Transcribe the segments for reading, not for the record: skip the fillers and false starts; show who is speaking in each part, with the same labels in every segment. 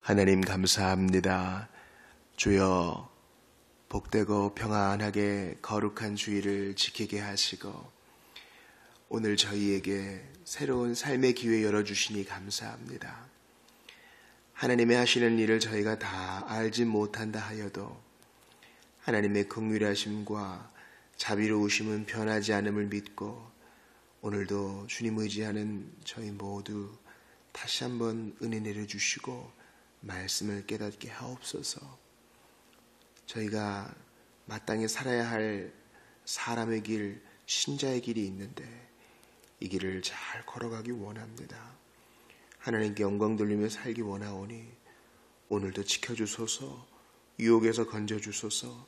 Speaker 1: 하나님 감사합니다. 주여 복되고 평안하게 거룩한 주일을 지키게 하시고 오늘 저희에게 새로운 삶의 기회 열어주시니 감사합니다. 하나님의 하시는 일을 저희가 다 알지 못한다 하여도 하나님의 긍휼하심과 자비로우심은 변하지 않음을 믿고 오늘도 주님 의지하는 저희 모두 다시 한번 은혜 내려주시고 말씀을 깨닫게 하옵소서. 저희가 마땅히 살아야 할 사람의 길, 신자의 길이 있는데 이 길을 잘 걸어가기 원합니다. 하나님께 영광 돌리며 살기 원하오니 오늘도 지켜주소서, 유혹에서 건져주소서,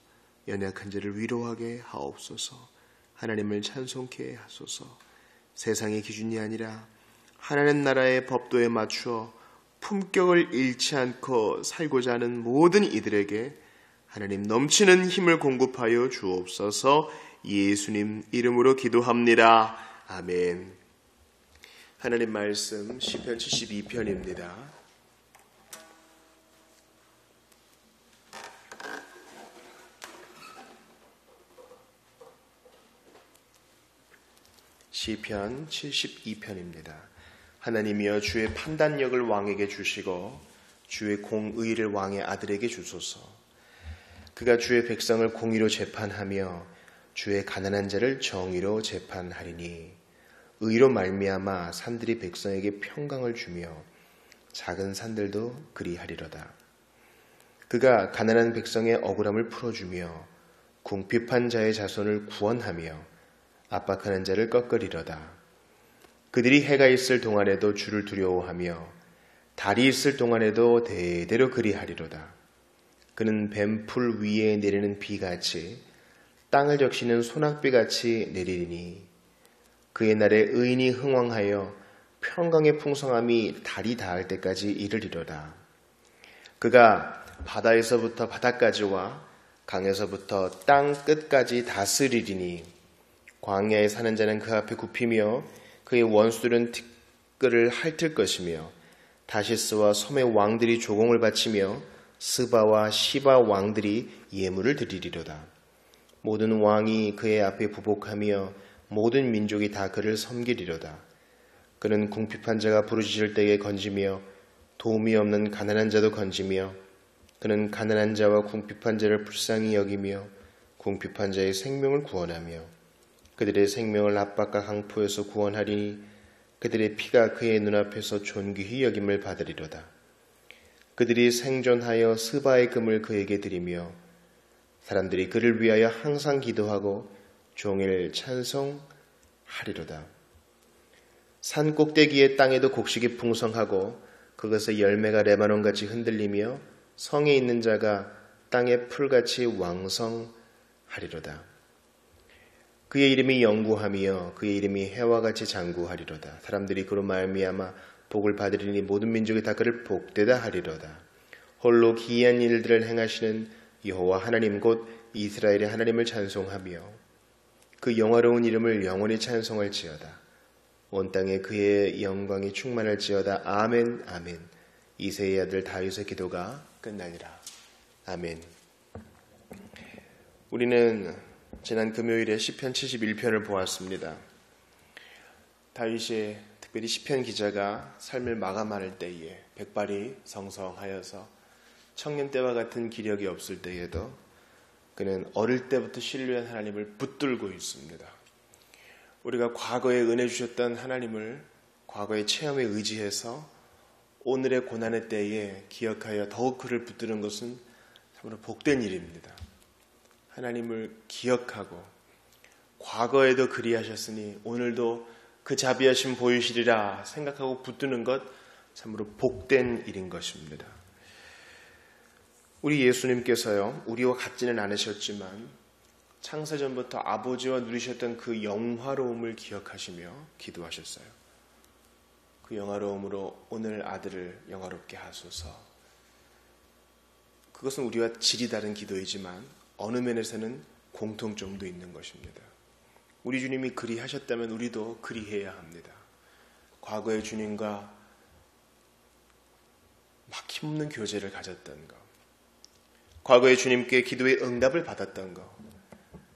Speaker 1: 연약한 자를 위로하게 하옵소서, 하나님을 찬송케 하소서. 세상의 기준이 아니라 하나님 나라의 법도에 맞추어 품격을 잃지 않고 살고자 하는 모든 이들에게 하나님 넘치는 힘을 공급하여 주옵소서. 예수님 이름으로 기도합니다. 아멘. 하나님 말씀 시편 72편입니다. 시편 72편입니다. 하나님이여 주의 판단력을 왕에게 주시고 주의 공의를 왕의 아들에게 주소서. 그가 주의 백성을 공의로 재판하며 주의 가난한 자를 정의로 재판하리니 의로 말미암아 산들이 백성에게 평강을 주며 작은 산들도 그리하리로다. 그가 가난한 백성의 억울함을 풀어주며 궁핍한 자의 자손을 구원하며 압박하는 자를 꺾으리로다. 그들이 해가 있을 동안에도 주를 두려워하며 달이 있을 동안에도 대대로 그리하리로다. 그는 뱀풀 위에 내리는 비같이 땅을 적시는 소낙비같이 내리리니 그의 날에 의인이 흥왕하여 평강의 풍성함이 달이 닿을 때까지 이르리로다. 그가 바다에서부터 바다까지와 강에서부터 땅 끝까지 다스리리니 광야에 사는 자는 그 앞에 굽히며 그의 원수들은 티끌을 핥을 것이며 다시스와 섬의 왕들이 조공을 바치며 스바와 시바 왕들이 예물을 드리리로다. 모든 왕이 그의 앞에 부복하며 모든 민족이 다 그를 섬기리로다. 그는 궁핍한 자가 부르짖을 때에 건지며 도움이 없는 가난한 자도 건지며 그는 가난한 자와 궁핍한 자를 불쌍히 여기며 궁핍한 자의 생명을 구원하며 그들의 생명을 압박과 강포에서 구원하리니 그들의 피가 그의 눈앞에서 존귀히 여김을 받으리로다. 그들이 생존하여 스바의 금을 그에게 드리며 사람들이 그를 위하여 항상 기도하고 종일 찬송하리로다. 산 꼭대기의 땅에도 곡식이 풍성하고 그것의 열매가 레바논같이 흔들리며 성에 있는 자가 땅의 풀같이 왕성하리로다. 그의 이름이 영구하며 그의 이름이 해와 같이 장구하리로다. 사람들이 그로 말미암아 복을 받으리니 모든 민족이 다 그를 복되다 하리로다. 홀로 기이한 일들을 행하시는 여호와 하나님 곧 이스라엘의 하나님을 찬송하며 그 영화로운 이름을 영원히 찬송할지어다. 온 땅에 그의 영광이 충만할지어다. 아멘 아멘. 이새의 아들 다윗의 기도가 끝나니라. 아멘. 우리는 지난 금요일에 시편 71편을 보았습니다. 다윗이 특별히 시편 기자가 삶을 마감할 때에 백발이 성성하여서 청년 때와 같은 기력이 없을 때에도 그는 어릴 때부터 신뢰한 하나님을 붙들고 있습니다. 우리가 과거에 은혜 주셨던 하나님을 과거의 체험에 의지해서 오늘의 고난의 때에 기억하여 더욱 그를 붙드는 것은 참으로 복된 일입니다. 하나님을 기억하고 과거에도 그리하셨으니 오늘도 그 자비하심 보이시리라 생각하고 붙드는 것 참으로 복된 일인 것입니다. 우리 예수님께서요, 우리와 같지는 않으셨지만 창세전부터 아버지와 누리셨던 그 영화로움을 기억하시며 기도하셨어요. 그 영화로움으로 오늘 아들을 영화롭게 하소서. 그것은 우리와 질이 다른 기도이지만 어느 면에서는 공통점도 있는 것입니다. 우리 주님이 그리하셨다면 우리도 그리해야 합니다. 과거의 주님과 막힘없는 교제를 가졌던 것, 과거에 주님께 기도의 응답을 받았던 것,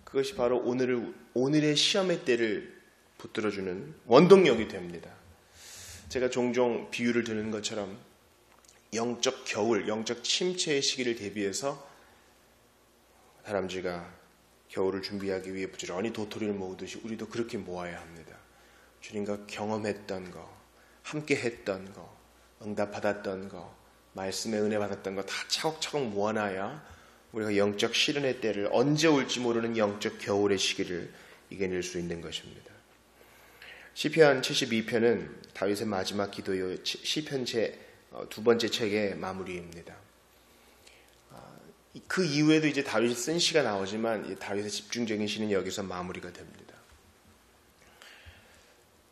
Speaker 1: 그것이 바로 오늘의 시험의 때를 붙들어주는 원동력이 됩니다. 제가 종종 비유를 드는 것처럼 영적 겨울, 영적 침체의 시기를 대비해서 다람쥐가 겨울을 준비하기 위해 부지런히 도토리를 모으듯이 우리도 그렇게 모아야 합니다. 주님과 경험했던 거, 함께 했던 거, 응답받았던 거, 말씀의 은혜 받았던 거 다 차곡차곡 모아놔야 우리가 영적 시련의 때를, 언제 올지 모르는 영적 겨울의 시기를 이겨낼 수 있는 것입니다. 시편 72편은 다윗의 마지막 기도요, 시편 두 번째 책의 마무리입니다. 그 이후에도 이제 다윗이 쓴 시가 나오지만 다윗의 집중적인 시는 여기서 마무리가 됩니다.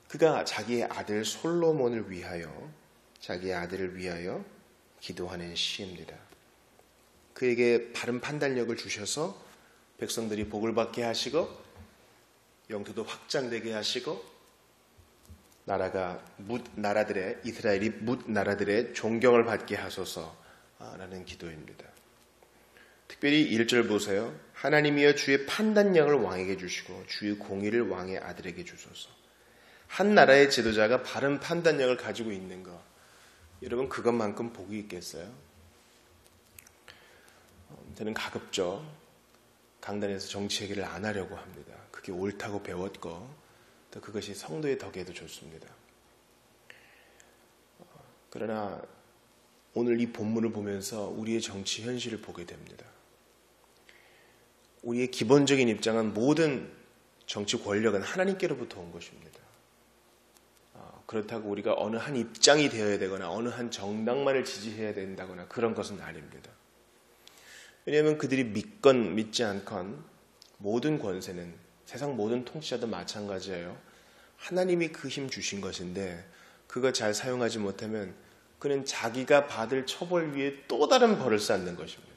Speaker 1: 그가 자기의 아들 솔로몬을 위하여, 자기의 아들을 위하여 기도하는 시입니다. 그에게 바른 판단력을 주셔서 백성들이 복을 받게 하시고 영토도 확장되게 하시고 이스라엘이 뭇 나라들의 존경을 받게 하소서라는 기도입니다. 특별히 1절 보세요. 하나님이여 주의 판단력을 왕에게 주시고 주의 공의를 왕의 아들에게 주소서. 한 나라의 지도자가 바른 판단력을 가지고 있는 것, 여러분 그것만큼 복이 있겠어요? 저는 가급적 강단에서 정치 얘기를 안 하려고 합니다. 그게 옳다고 배웠고 또 그것이 성도의 덕에도 좋습니다. 그러나 오늘 이 본문을 보면서 우리의 정치 현실을 보게 됩니다. 우리의 기본적인 입장은 모든 정치 권력은 하나님께로부터 온 것입니다. 그렇다고 우리가 어느 한 입장이 되어야 되거나 어느 한 정당만을 지지해야 된다거나 그런 것은 아닙니다. 왜냐하면 그들이 믿건 믿지 않건 모든 권세는, 세상 모든 통치자도 마찬가지예요. 하나님이 그 힘 주신 것인데 그거 잘 사용하지 못하면 그는 자기가 받을 처벌 위에 또 다른 벌을 쌓는 것입니다.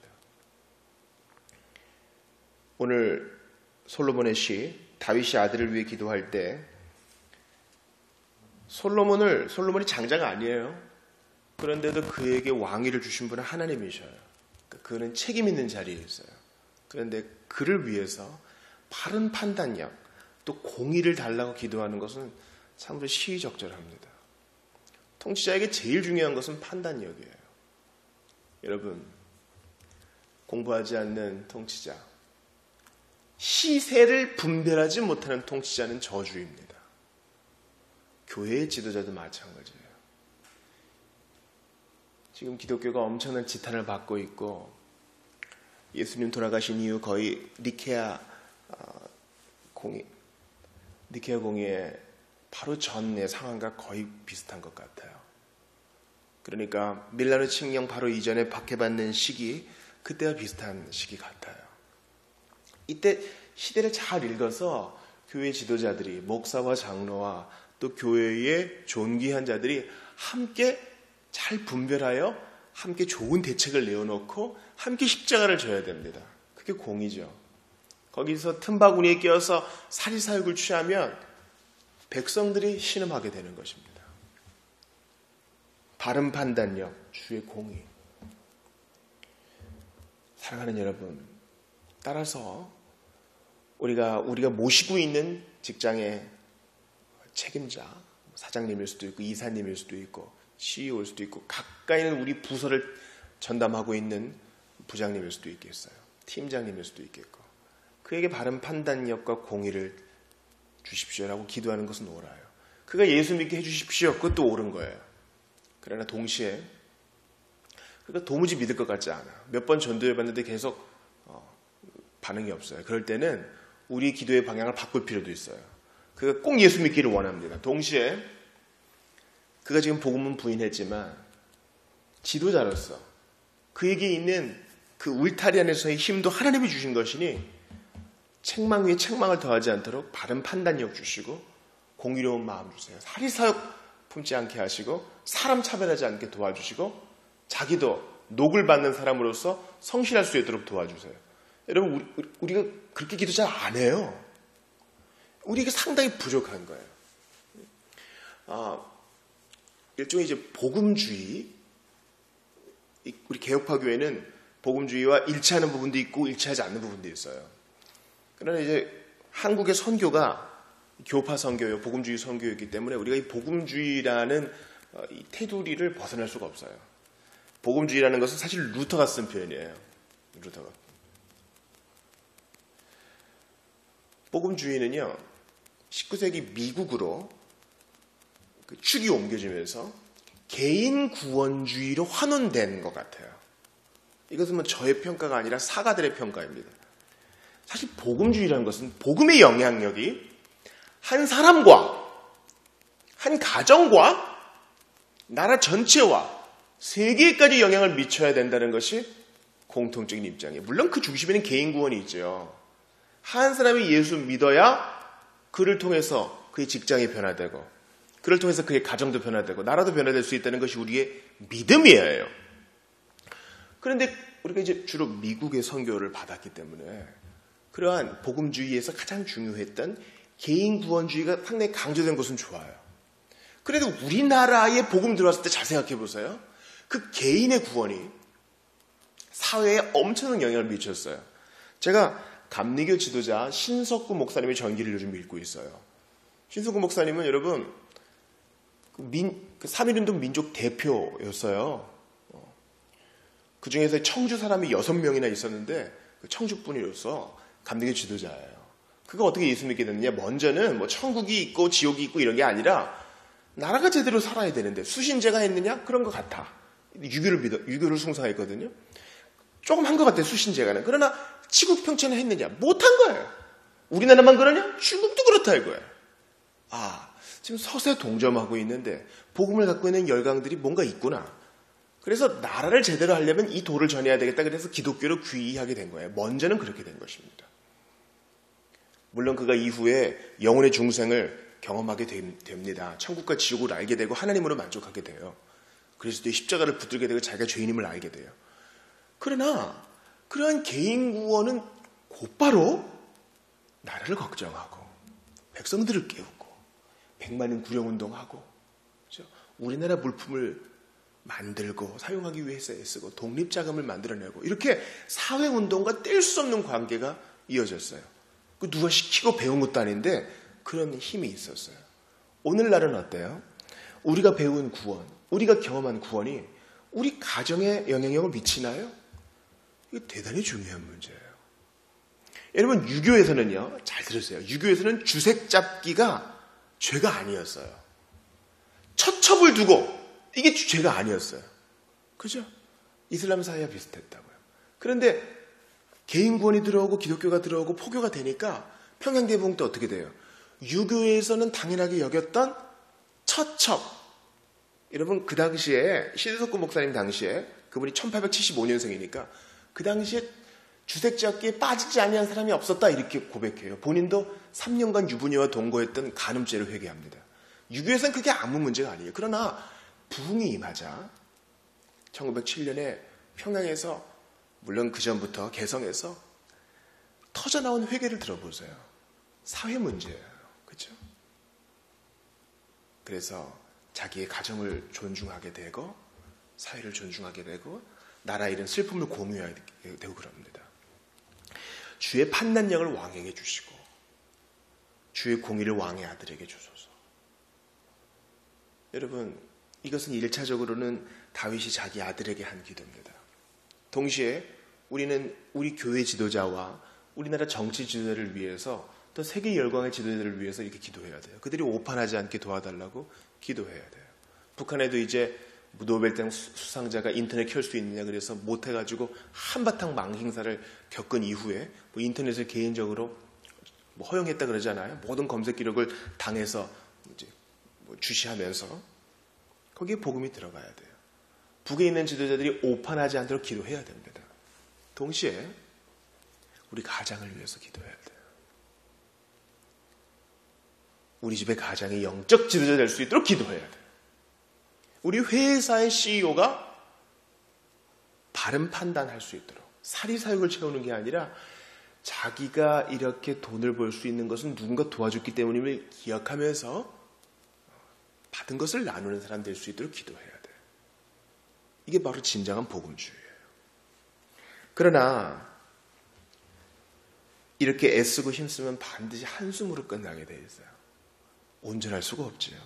Speaker 1: 오늘 솔로몬의 시, 다윗이 아들을 위해 기도할 때 솔로몬이 장자가 아니에요. 그런데도 그에게 왕위를 주신 분은 하나님이셔요. 그는 책임 있는 자리에 있어요. 그런데 그를 위해서 바른 판단력, 또 공의를 달라고 기도하는 것은 참으로 시의적절합니다. 통치자에게 제일 중요한 것은 판단력이에요. 여러분, 공부하지 않는 통치자, 시세를 분별하지 못하는 통치자는 저주입니다. 교회의 지도자도 마찬가지예요. 지금 기독교가 엄청난 지탄을 받고 있고 예수님 돌아가신 이후 거의 니케아 공의의 바로 전의 상황과 거의 비슷한 것 같아요. 그러니까 밀라노 칙령 바로 이전에 박해받는 시기, 그때와 비슷한 시기 같아요. 이때 시대를 잘 읽어서 교회 지도자들이, 목사와 장로와 또 교회의 존귀한 자들이 함께 잘 분별하여 함께 좋은 대책을 내어놓고 함께 십자가를 져야 됩니다. 그게 공의죠. 거기서 틈바구니에 끼어서 사리사욕을 취하면 백성들이 신음하게 되는 것입니다. 바른 판단력, 주의 공의. 사랑하는 여러분, 따라서 우리가 모시고 있는 직장의 책임자, 사장님일 수도 있고 이사님일 수도 있고 CEO일 수도 있고 가까이는 우리 부서를 전담하고 있는 부장님일 수도 있겠어요. 팀장님일 수도 있겠고 그에게 바른 판단력과 공의를 주십시오라고 기도하는 것은 옳아요. 그가 예수 믿게 해주십시오. 그것도 옳은 거예요. 그러나 동시에 그가 도무지 믿을 것 같지 않아. 몇 번 전도해봤는데 계속 반응이 없어요. 그럴 때는 우리 기도의 방향을 바꿀 필요도 있어요. 그가 꼭 예수 믿기를 원합니다. 동시에 그가 지금 복음은 부인했지만 지도자로서 그에게 있는 그 울타리 안에서의 힘도 하나님이 주신 것이니 책망 위에 책망을 더하지 않도록 바른 판단력 주시고 공의로운 마음 주세요. 사리사욕 품지 않게 하시고 사람 차별하지 않게 도와주시고 자기도 녹을 받는 사람으로서 성실할 수 있도록 도와주세요. 여러분, 우리가 그렇게 기도 잘 안 해요. 우리에게 상당히 부족한 거예요. 일종의 이제 복음주의, 우리 개혁파 교회는 복음주의와 일치하는 부분도 있고 일치하지 않는 부분도 있어요. 그러나 이제 한국의 선교가 교파 선교요, 복음주의 선교이기 때문에 우리가 이 복음주의라는 이 테두리를 벗어날 수가 없어요. 복음주의라는 것은 사실 루터가 쓴 표현이에요. 루터가. 복음주의는요, 19세기 미국으로 축이 옮겨지면서 개인 구원주의로 환원된 것 같아요. 이것은 뭐 저의 평가가 아니라 사가들의 평가입니다. 사실 복음주의라는 것은 복음의 영향력이 한 사람과 한 가정과 나라 전체와 세계까지 영향을 미쳐야 된다는 것이 공통적인 입장이에요. 물론 그 중심에는 개인 구원이 있죠. 한 사람이 예수 믿어야 그를 통해서 그의 직장이 변화되고 그를 통해서 그의 가정도 변화되고 나라도 변화될 수 있다는 것이 우리의 믿음이에요. 그런데 우리가 이제 주로 미국의 선교를 받았기 때문에 그러한 복음주의에서 가장 중요했던 개인 구원주의가 상당히 강조된 것은 좋아요. 그래도 우리나라에 복음 들어왔을 때 잘 생각해 보세요. 그 개인의 구원이 사회에 엄청난 영향을 미쳤어요. 제가 감리교 지도자 신석구 목사님의 전기를 요즘 읽고 있어요. 신석구 목사님은 여러분 그 3.1운동 민족 대표였어요. 그 중에서 청주 사람이 6명이나 있었는데 그 청주분이로서 감리교 지도자예요. 그가 어떻게 예수 믿게 됐느냐? 먼저는 뭐 천국이 있고 지옥이 있고 이런 게 아니라 나라가 제대로 살아야 되는데 수신제가 했느냐? 그런 것 같아. 유교를 숭상했거든요. 조금 한 것 같아요, 수신제가는. 그러나 치국 평천을 했느냐? 못한 거예요. 우리나라만 그러냐? 중국도 그렇다 이거예요. 지금 서세 동점하고 있는데 복음을 갖고 있는 열강들이 뭔가 있구나. 그래서 나라를 제대로 하려면 이 도를 전해야 되겠다. 그래서 기독교로 귀의하게 된 거예요. 먼저는 그렇게 된 것입니다. 물론 그가 이후에 영혼의 중생을 경험하게 됩니다. 천국과 지옥을 알게 되고 하나님으로 만족하게 돼요. 그리스도의 십자가를 붙들게 되고 자기가 죄인임을 알게 돼요. 그러나 그러한 개인 구원은 곧바로 나라를 걱정하고 백성들을 깨우고 백만인 구령운동하고 그렇죠? 우리나라 물품을 만들고 사용하기 위해서 애쓰고 독립자금을 만들어내고 이렇게 사회운동과 뗄 수 없는 관계가 이어졌어요. 그 누가 시키고 배운 것도 아닌데 그런 힘이 있었어요. 오늘날은 어때요? 우리가 배운 구원, 우리가 경험한 구원이 우리 가정에 영향력을 미치나요? 이게 대단히 중요한 문제예요. 여러분 유교에서는요, 잘 들으세요. 유교에서는 주색 잡기가 죄가 아니었어요. 처첩을 두고 이게 죄가 아니었어요. 그죠? 이슬람 사회와 비슷했다고요. 그런데 개인 구원이 들어오고 기독교가 들어오고 포교가 되니까 평양대봉도 어떻게 돼요? 유교에서는 당연하게 여겼던 처첩. 여러분 그 당시에 신석구 목사님 당시에 그분이 1875년생이니까 그 당시에 주색잡기에 빠지지 아니한 사람이 없었다 이렇게 고백해요. 본인도 3년간 유부녀와 동거했던 간음죄를 회개합니다. 유교에서는 그게 아무 문제가 아니에요. 그러나 부흥이 임하자 1907년에 평양에서 물론 그 전부터 개성에서 터져나온 회개를 들어보세요. 사회 문제예요. 그렇죠? 그래서 자기의 가정을 존중하게 되고 사회를 존중하게 되고 나라 잃은 슬픔을 공유하게 되고 그럽니다. 주의 판단력을 왕에게 주시고 주의 공의를 왕의 아들에게 주소서. 여러분 이것은 1차적으로는 다윗이 자기 아들에게 한 기도입니다. 동시에 우리는 우리 교회 지도자와 우리나라 정치 지도자를 위해서 또 세계 열강의 지도자들을 위해서 이렇게 기도해야 돼요. 그들이 오판하지 않게 도와달라고 기도해야 돼요. 북한에도 이제 노벨상 수상자가 인터넷 켤 수 있느냐 그래서 못해가지고 한바탕 망행사를 겪은 이후에 뭐 인터넷을 개인적으로 뭐 허용했다 그러잖아요. 모든 검색 기록을 당해서 이제 뭐 주시하면서 거기에 복음이 들어가야 돼요. 북에 있는 지도자들이 오판하지 않도록 기도해야 됩니다. 동시에 우리 가장을 위해서 기도해야 돼요. 우리 집의 가장이 영적 지도자 될 수 있도록 기도해야 돼요. 우리 회사의 CEO가 바른 판단할 수 있도록 사리사욕을 채우는 게 아니라 자기가 이렇게 돈을 벌 수 있는 것은 누군가 도와줬기 때문임을 기억하면서 받은 것을 나누는 사람 될 수 있도록 기도해야 돼요. 이게 바로 진정한 복음주의예요. 그러나 이렇게 애쓰고 힘쓰면 반드시 한숨으로 끝나게 돼 있어요. 온전할 수가 없지요.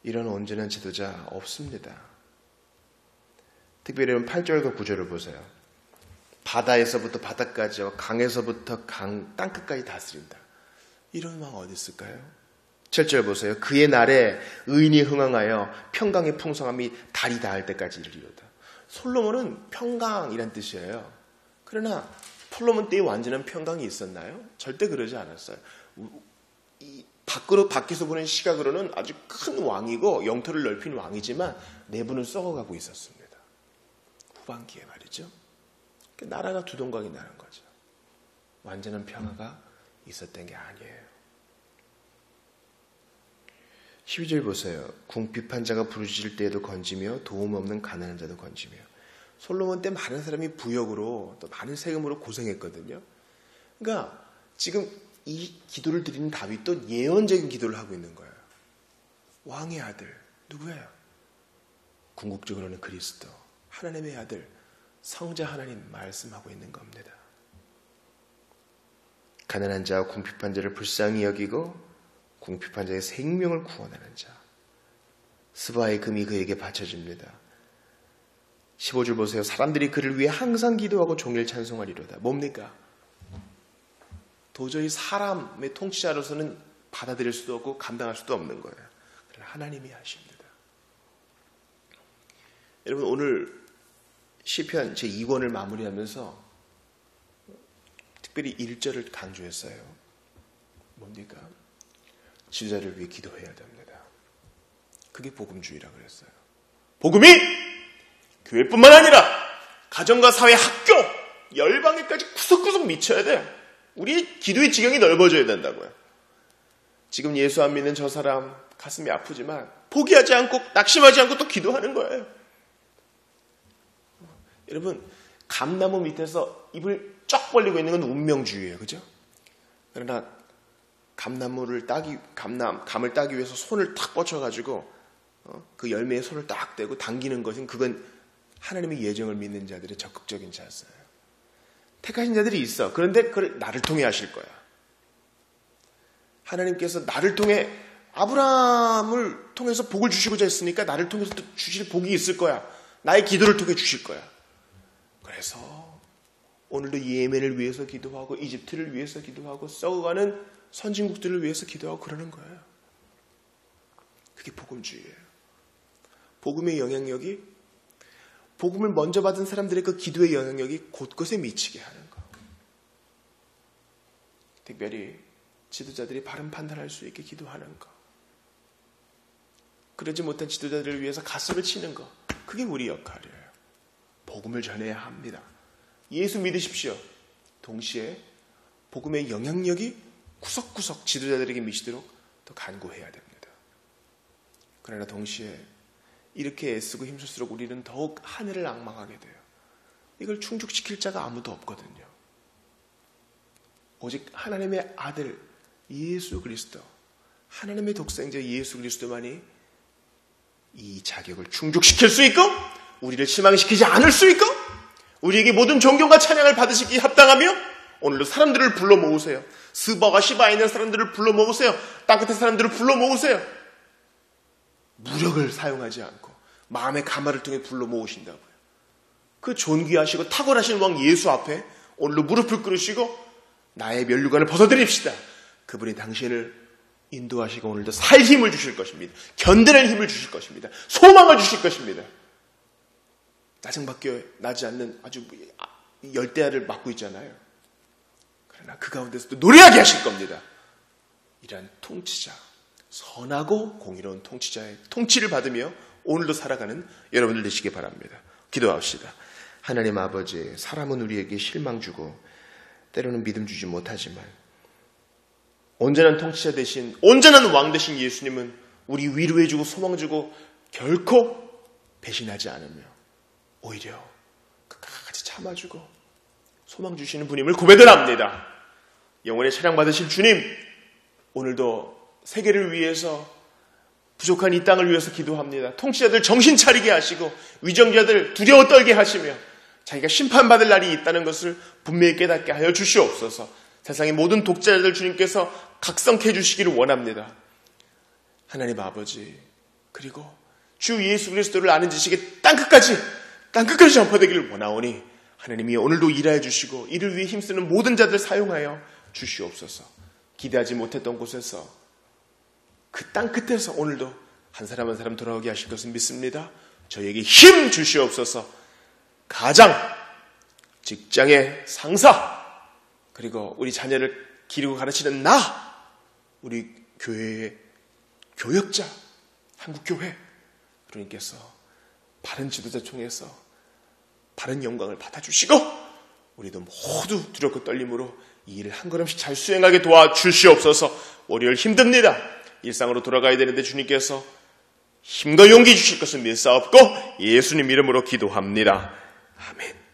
Speaker 1: 이런 온전한 지도자 없습니다. 특별히 8절과 9절을 보세요. 바다에서부터 바다까지와 강에서부터 강 땅끝까지 다스린다. 이런 왕 어디 있을까요? 7절 보세요. 그의 날에 의인이 흥황하여 평강의 풍성함이 달이 닿을 때까지 이르리로다. 솔로몬은 평강이란 뜻이에요. 그러나 솔로몬 때에 완전한 평강이 있었나요? 절대 그러지 않았어요. 밖에서 보는 시각으로는 아주 큰 왕이고 영토를 넓힌 왕이지만 내부는 썩어가고 있었습니다. 후반기에 말이죠. 나라가 두동강이 나는 거죠. 완전한 평화가 있었던 게 아니에요. 12절 보세요. 궁핍한 자가 부르짖을 때에도 건지며 도움 없는 가난한 자도 건지며. 솔로몬 때 많은 사람이 부역으로 또 많은 세금으로 고생했거든요. 그러니까 지금 이 기도를 드리는 다윗도 예언적인 기도를 하고 있는 거예요. 왕의 아들 누구예요? 궁극적으로는 그리스도 하나님의 아들 성자 하나님 말씀하고 있는 겁니다. 가난한 자와 궁핍한 자를 불쌍히 여기고 궁핍한 자의 생명을 구원하는 자. 스바의 금이 그에게 바쳐집니다. 15절 보세요. 사람들이 그를 위해 항상 기도하고 종일 찬송하리로다. 뭡니까? 도저히 사람의 통치자로서는 받아들일 수도 없고 감당할 수도 없는 거예요. 그러나 하나님이 하십니다. 여러분 오늘 시편 제2권을 마무리하면서 특별히 1절을 강조했어요. 뭡니까? 지도자를 위해 기도해야 됩니다. 그게 복음주의라고 그랬어요. 복음이 교회뿐만 아니라 가정과 사회, 학교, 열방에까지 구석구석 미쳐야 돼요. 우리 기도의 지경이 넓어져야 된다고요. 지금 예수 안 믿는 저 사람 가슴이 아프지만 포기하지 않고 낙심하지 않고 또 기도하는 거예요. 여러분 감나무 밑에서 입을 쫙 벌리고 있는 건 운명주의예요. 그죠? 그러나 감을 따기 위해서 손을 탁 뻗쳐가지고 그 열매에 손을 딱 대고 당기는 것은 그건 하나님의 예정을 믿는 자들의 적극적인 자세예요. 택하신 자들이 있어. 그런데 그걸 나를 통해 하실 거야. 하나님께서 나를 통해 아브라함을 통해서 복을 주시고자 했으니까 나를 통해서 또 주실 복이 있을 거야. 나의 기도를 통해 주실 거야. 그래서 오늘도 예멘을 위해서 기도하고 이집트를 위해서 기도하고 썩어가는 선진국들을 위해서 기도하고 그러는 거예요. 그게 복음주의예요. 복음의 영향력이 복음을 먼저 받은 사람들의 그 기도의 영향력이 곳곳에 미치게 하는 거. 특별히 지도자들이 바른 판단할 수 있게 기도하는 거. 그러지 못한 지도자들을 위해서 가슴을 치는 거. 그게 우리 역할이에요. 복음을 전해야 합니다. 예수 믿으십시오. 동시에 복음의 영향력이 구석구석 지도자들에게 미치도록 더 간구해야 됩니다. 그러나 동시에 이렇게 애쓰고 힘쓸수록 우리는 더욱 하늘을 앙망하게 돼요. 이걸 충족시킬 자가 아무도 없거든요. 오직 하나님의 아들 예수 그리스도, 하나님의 독생자 예수 그리스도만이 이 자격을 충족시킬 수 있고 우리를 실망시키지 않을 수 있고 우리에게 모든 존경과 찬양을 받으시기 합당하며 오늘도 사람들을 불러 모으세요. 스바와 시바에 있는 사람들을 불러 모으세요. 땅끝의 사람들을 불러 모으세요. 무력을 사용하지 않고 마음의 가마를 통해 불러 모으신다고요. 그 존귀하시고 탁월하신 왕 예수 앞에 오늘도 무릎을 꿇으시고 나의 면류관을 벗어드립시다. 그분이 당신을 인도하시고 오늘도 살 힘을 주실 것입니다. 견뎌낼 힘을 주실 것입니다. 소망을 주실 것입니다. 짜증밖에 나지 않는 아주 열대야를 맡고 있잖아요. 그러나 그 가운데서도 노래하게 하실 겁니다. 이러한 통치자, 선하고 공의로운 통치자의 통치를 받으며 오늘도 살아가는 여러분들 되시기 바랍니다. 기도합시다. 하나님 아버지, 사람은 우리에게 실망 주고 때로는 믿음 주지 못하지만 온전한 통치자 되신, 온전한 왕 되신 예수님은 우리 위로해 주고 소망 주고 결코 배신하지 않으며 오히려 끝까지 참아주고 소망 주시는 분임을 고백을 합니다. 영원의 찬양 받으실 주님, 오늘도 세계를 위해서 부족한 이 땅을 위해서 기도합니다. 통치자들 정신 차리게 하시고 위정자들 두려워 떨게 하시며 자기가 심판받을 날이 있다는 것을 분명히 깨닫게 하여 주시옵소서. 세상의 모든 독자들 주님께서 각성케 해주시기를 원합니다. 하나님 아버지, 그리고 주 예수 그리스도를 아는 지식이 땅끝까지 전파되기를 원하오니 하나님이 오늘도 일하여 주시고 이를 위해 힘쓰는 모든 자들 사용하여 주시옵소서. 기대하지 못했던 곳에서 그 땅끝에서 오늘도 한 사람 한 사람 돌아오게 하실 것을 믿습니다. 저에게 힘 주시옵소서. 가장, 직장의 상사, 그리고 우리 자녀를 기르고 가르치는 나, 우리 교회의 교역자, 한국교회, 그러님께서 바른 지도자 통해서 바른 영광을 받아주시고 우리도 모두 두렵고 떨림으로 이 일을 한 걸음씩 잘 수행하게 도와주시옵소서. 월요일 힘듭니다. 일상으로 돌아가야 되는데 주님께서 힘과 용기 주실 것을 믿사옵고 예수님 이름으로 기도합니다. 아멘.